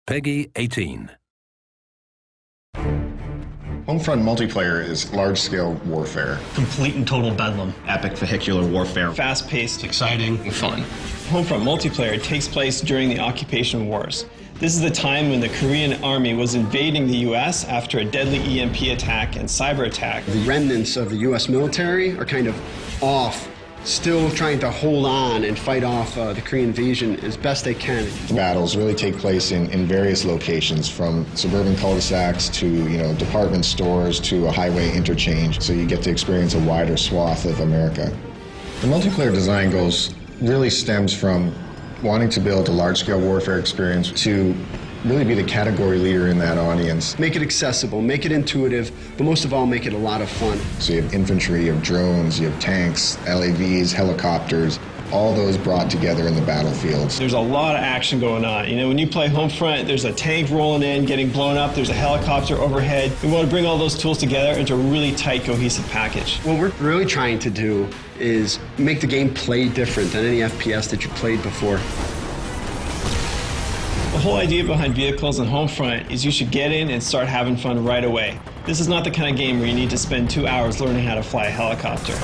Peggy 18. Homefront multiplayer is large-scale warfare. Complete and total bedlam. Epic vehicular warfare. Fast-paced, Exciting. fun. Homefront multiplayer takes place during the occupation wars. This is the time when the Korean army was invading the U.S. after a deadly EMP attack and cyber attack. The remnants of the U.S. military are kind of off, still trying to hold on and fight off the Korean invasion as best they can. Battles really take place in various locations, from suburban cul-de-sacs to department stores to a highway interchange, so you get to experience a wider swath of America. The multiplayer design goals really stems from wanting to build a large-scale warfare experience to really be the category leader in that audience. Make it accessible, make it intuitive, but most of all, make it a lot of fun. So you have infantry, you have drones, you have tanks, LAVs, helicopters, all those brought together in the battlefields. There's a lot of action going on. When you play Homefront, there's a tank rolling in, getting blown up, there's a helicopter overhead. We want to bring all those tools together into a really tight, cohesive package. What we're really trying to do is make the game play different than any FPS that you played before. The whole idea behind vehicles and Homefront is you should get in and start having fun right away. This is not the kind of game where you need to spend 2 hours learning how to fly a helicopter.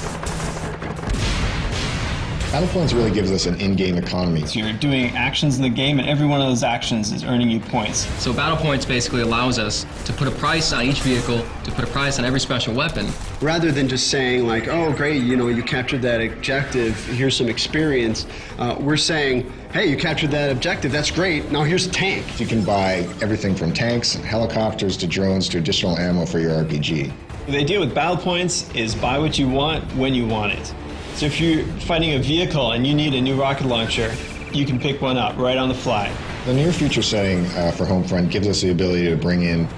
Battlefronts really gives us an in-game economy. So you're doing actions in the game, and every one of those actions is earning you points. So Battle Points basically allows us to put a price on each vehicle, to put a price on every special weapon. Rather than just saying like, oh great, you captured that objective, here's some experience, we're saying, hey, you captured that objective, that's great, now here's a tank. You can buy everything from tanks and helicopters to drones to additional ammo for your RPG. The idea with Battle Points is buy what you want when you want it. So if you're fighting a vehicle and you need a new rocket launcher, you can pick one up right on the fly. The near future setting for Homefront gives us the ability to bring in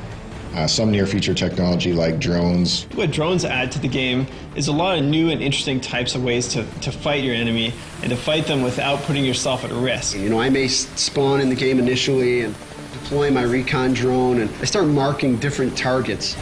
some near future technology like drones. What drones add to the game is a lot of new and interesting types of ways to fight your enemy and to fight them without putting yourself at risk. I may spawn in the game initially and deploy my recon drone, and I start marking different targets.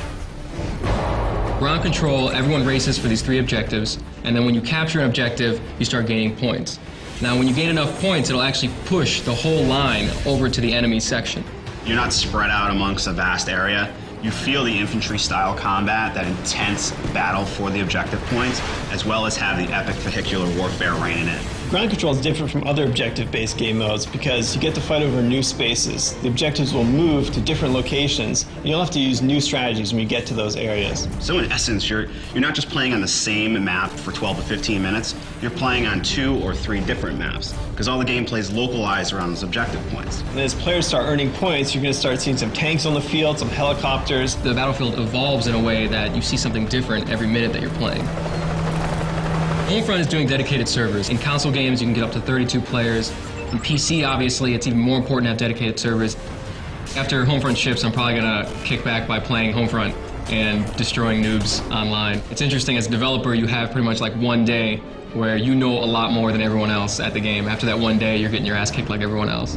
Ground control, everyone races for these 3 objectives, and then when you capture an objective, you start gaining points. Now, when you gain enough points, it'll actually push the whole line over to the enemy section. You're not spread out amongst a vast area. You feel the infantry-style combat, that intense battle for the objective points, as well as have the epic vehicular warfare reigning in. Ground control is different from other objective-based game modes because you get to fight over new spaces. The objectives will move to different locations, and you'll have to use new strategies when you get to those areas. So in essence, you're not just playing on the same map for 12 to 15 minutes, you're playing on 2 or 3 different maps, because all the gameplay is localized around those objective points. And as players start earning points, you're going to start seeing some tanks on the field, some helicopters. The battlefield evolves in a way that you see something different every minute that you're playing. Homefront is doing dedicated servers. In console games, you can get up to 32 players. In PC, obviously, it's even more important to have dedicated servers. After Homefront ships, I'm probably going to kick back by playing Homefront and destroying noobs online. It's interesting, as a developer, you have pretty much like one day where you know a lot more than everyone else at the game. After that one day, you're getting your ass kicked like everyone else.